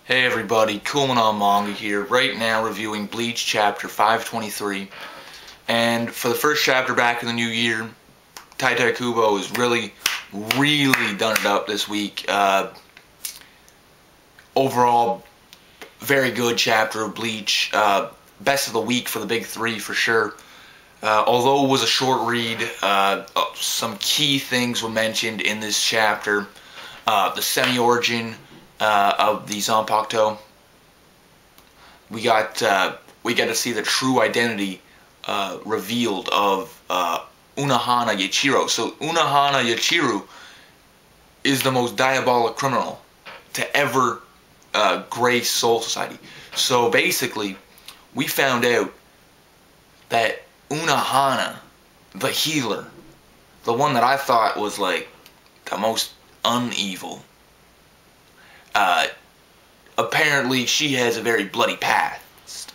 Hey everybody, Coolin' on Manga here, right now reviewing Bleach chapter 523. And for the first chapter back in the new year, Kubo has really done it up this week. Overall, very good chapter of Bleach. Best of the week for the big three for sure. Although it was a short read, some key things were mentioned in this chapter. The semi-origin of the Zanpakuto. We got to see the true identity revealed of Unohana Yachiru. So Unohana Yachiru is the most diabolic criminal to ever grace Soul Society. So basically, we found out that Unohana, the healer, the one that I thought was like the most unevil, apparently she has a very bloody past.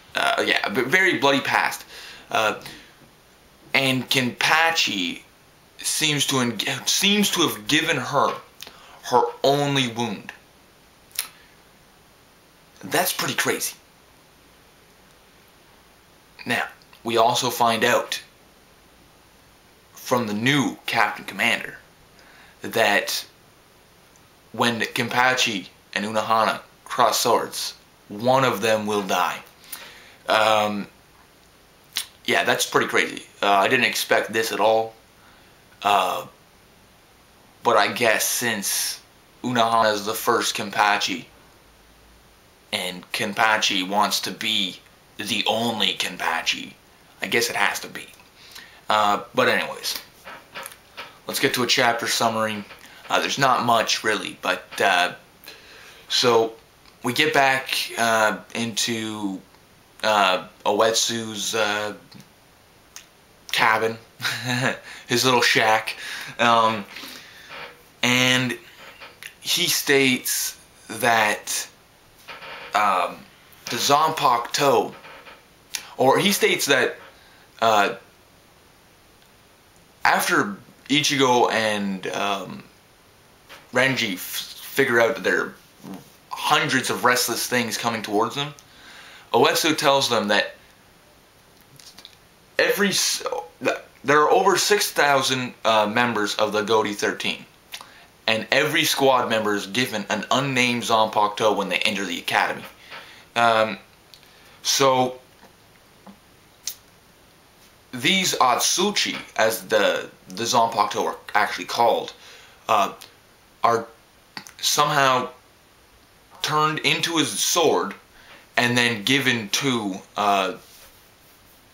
Very bloody past. And Kenpachi seems to have given her her only wound. That's pretty crazy. Now, we also find out from the new Captain Commander that when Kenpachi and Unohana cross swords, one of them will die. Yeah, that's pretty crazy. I didn't expect this at all. But I guess since Unohana is the first Kenpachi, and Kenpachi wants to be the only Kenpachi, I guess it has to be. But anyways, let's get to a chapter summary. There's not much really, but so we get back into Oetsu's cabin, his little shack, and he states that the Zanpakuto, or he states that after Ichigo and Renji figure out that there are hundreds of restless things coming towards them, Oetsu tells them that there are over 6,000 members of the Godi 13, and every squad member is given an unnamed Zanpakuto when they enter the academy. So these Atsuchi, as the Zanpakuto are actually called, are somehow turned into his sword and then given to a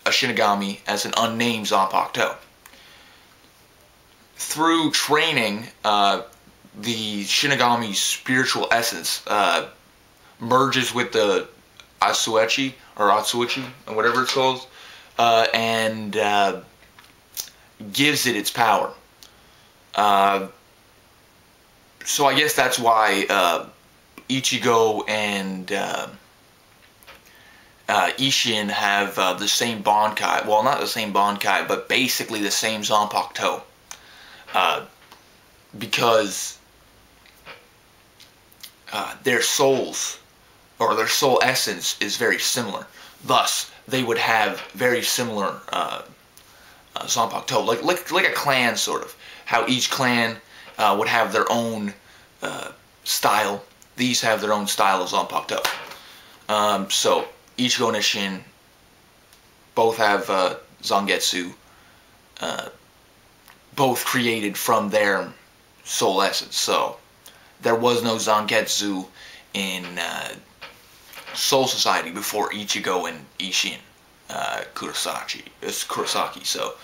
Shinigami as an unnamed Zanpakuto. Through training, the Shinigami's spiritual essence merges with the Atsuchi, or whatever it's called, and gives it its power. So I guess that's why Ichigo and Isshin have the same Bankai. Well, not the same Bankai, but basically the same Zanpakuto. Because their souls, or their soul essence, is very similar. Thus, they would have very similar Zanpakuto, like a clan, sort of. How each clan would have their own style. These have their own style of Zanpakuto. So Ichigo and Isshin both have Zangetsu, both created from their soul essence. So there was no Zangetsu in Soul Society before Ichigo and Isshin Kurosaki. So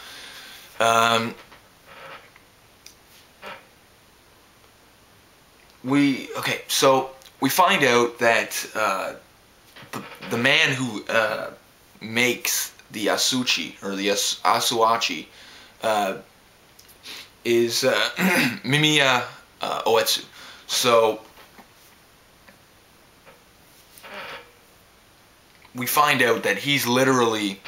so we find out that the man who makes the Asuchi, or the Asuachi, is Mimiya Oetsu. So we find out that he's literally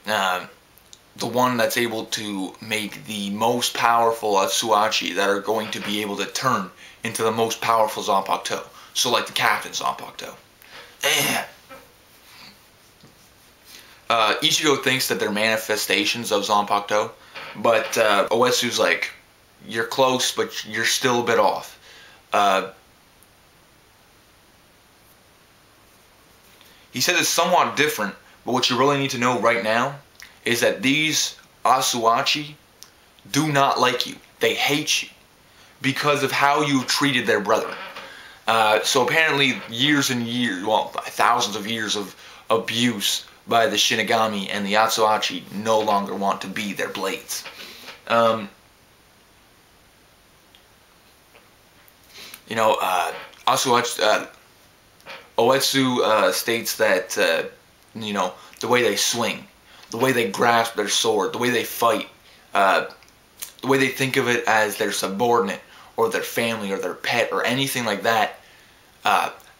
the one that's able to make the most powerful Atsuachi that are going to be able to turn into the most powerful Zanpakuto. So like the captain Zanpakuto. Ichigo thinks that they're manifestations of Zanpakuto, but Oetsu's like, you're close, but you're still a bit off. He says it's somewhat different, but what you really need to know right now is that these Asuachi do not like you. They hate you because of how you treated their brethren. So apparently years and years, well, thousands of years of abuse by the Shinigami and the Asuachi no longer want to be their blades. Oetsu states that, the way they swing, the way they grasp their sword, the way they fight, the way they think of it as their subordinate or their family or their pet or anything like that,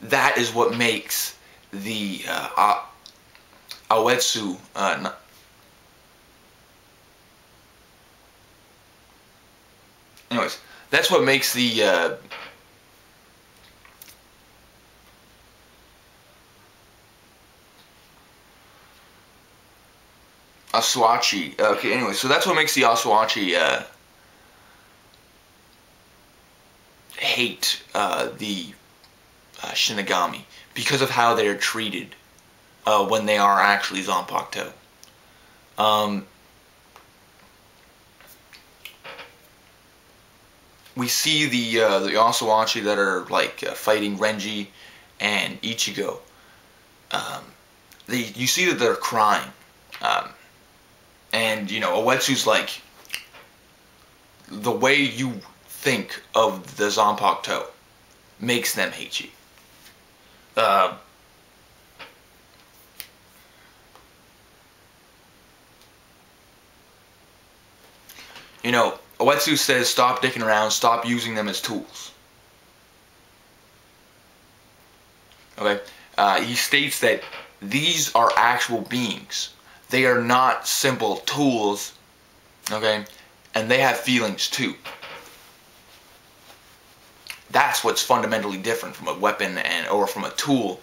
that is what makes the Oetsu anyways, that's what makes the Asuachi. Okay, anyway, so that's what makes the Asuachi hate the Shinigami, because of how they are treated when they are actually Zanpakuto. We see the Asuachi that are like fighting Renji and Ichigo. You see that they're crying. And, Oetsu's like, the way you think of the Zanpakuto makes them hate you. Oetsu says stop dicking around, stop using them as tools. Okay? He states that these are actual beings. They are not simple tools, okay? And they have feelings too. That's what's fundamentally different from a weapon or from a tool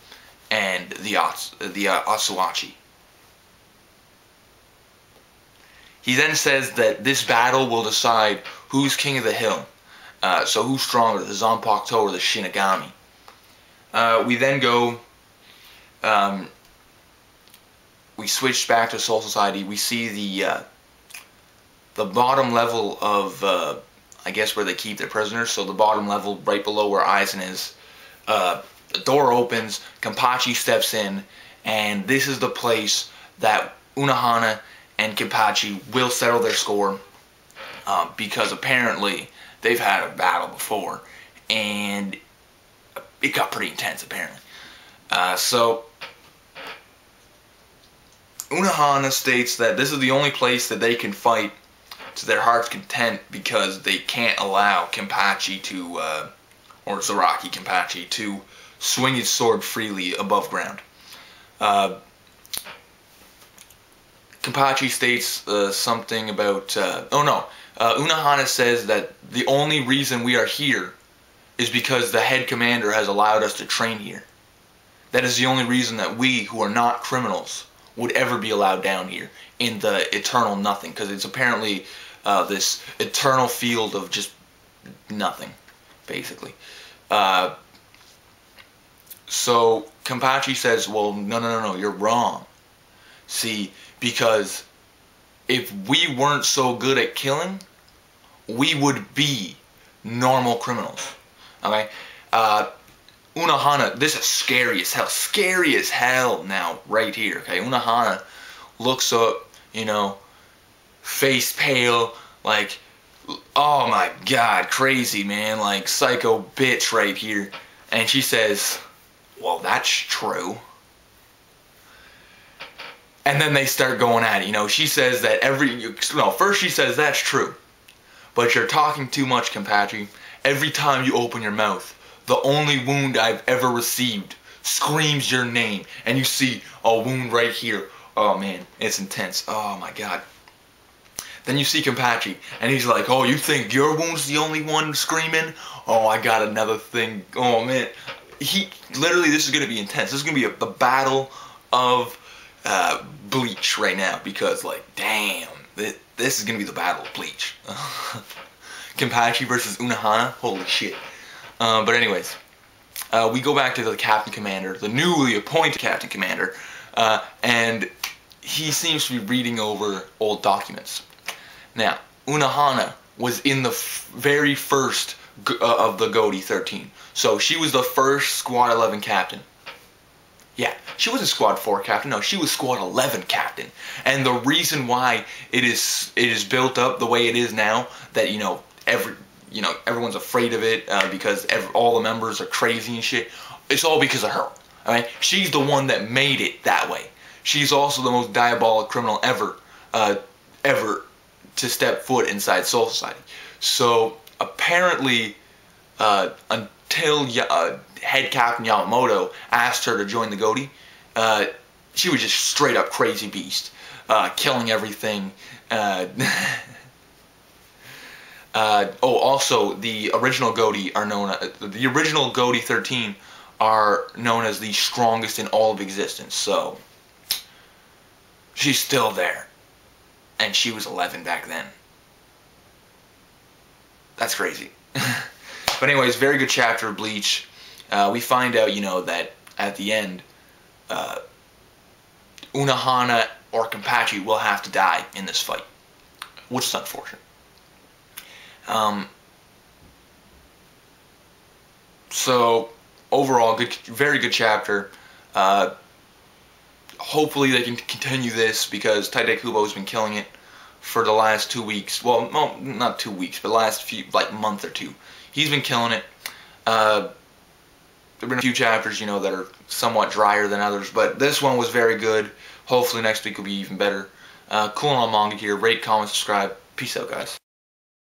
and the Asuachi. He then says that this battle will decide who's king of the hill. So who's stronger, the Zanpakuto or the Shinigami? We then go... we switch back to Soul Society. We see the bottom level of, I guess, where they keep their prisoners. So the bottom level, right below where Aizen is. The door opens, Kenpachi steps in, and this is the place that Unohana and Kenpachi will settle their score, because apparently they've had a battle before, and it got pretty intense, apparently. So Unohana states that this is the only place that they can fight to their heart's content, because they can't allow Kenpachi to, or Zaraki Kenpachi, to swing his sword freely above ground. Kenpachi states something about, Unohana says that the only reason we are here is because the head commander has allowed us to train here. That is the only reason that we, who are not criminals, would ever be allowed down here in the eternal nothing, because it's apparently this eternal field of just nothing, basically. So Kenpachi says, well, no, you're wrong. See, because if we weren't so good at killing, we would be normal criminals. Okay? Unohana, this is scary as hell now, right here, okay? Unohana looks up, face pale, like, oh my god, crazy, man, like, psycho bitch right here. And she says, well, that's true. And then they start going at it, she says that first she says, that's true. But you're talking too much, Kenpachi. Every time you open your mouth, the only wound I've ever received screams your name. And you see a wound right here. Oh man, it's intense. Oh my god. Then you see Kenpachi, and he's like, oh, you think your wound's the only one screaming? Oh, I got another thing. Oh man. literally, this is going to be intense. This is going to be the battle of Bleach right now, because, like, damn, this is going to be the battle of Bleach. Kenpachi versus Unohana, holy shit. But anyways, we go back to the Captain Commander, the newly appointed Captain Commander, and he seems to be reading over old documents. Now, Unohana was in the very first of the Goaty 13. So she was the first Squad 11 captain. Yeah, she wasn't Squad 4 captain. No, she was Squad 11 captain. And the reason why it is built up the way it is now, that everyone's afraid of it because all the members are crazy and shit. It's all because of her. Alright, she's the one that made it that way. She's also the most diabolic criminal ever to step foot inside Soul Society. So apparently, until head captain Yamamoto asked her to join the Goaty, she was just straight up crazy beast, killing everything. Also the original Goaty are known. The original Goaty 13 are known as the strongest in all of existence. So she's still there, and she was 11 back then. That's crazy. But anyways, very good chapter of Bleach. We find out, that at the end, Unohana or Kenpachi will have to die in this fight, which is unfortunate. So overall, very good chapter. Hopefully they can continue this, because Tite Kubo has been killing it for the last 2 weeks. Well, no, not 2 weeks, but the last month or two. He's been killing it. There have been a few chapters, that are somewhat drier than others, but this one was very good. Hopefully next week will be even better. Cool on manga here. Rate, comment, subscribe. Peace out, guys.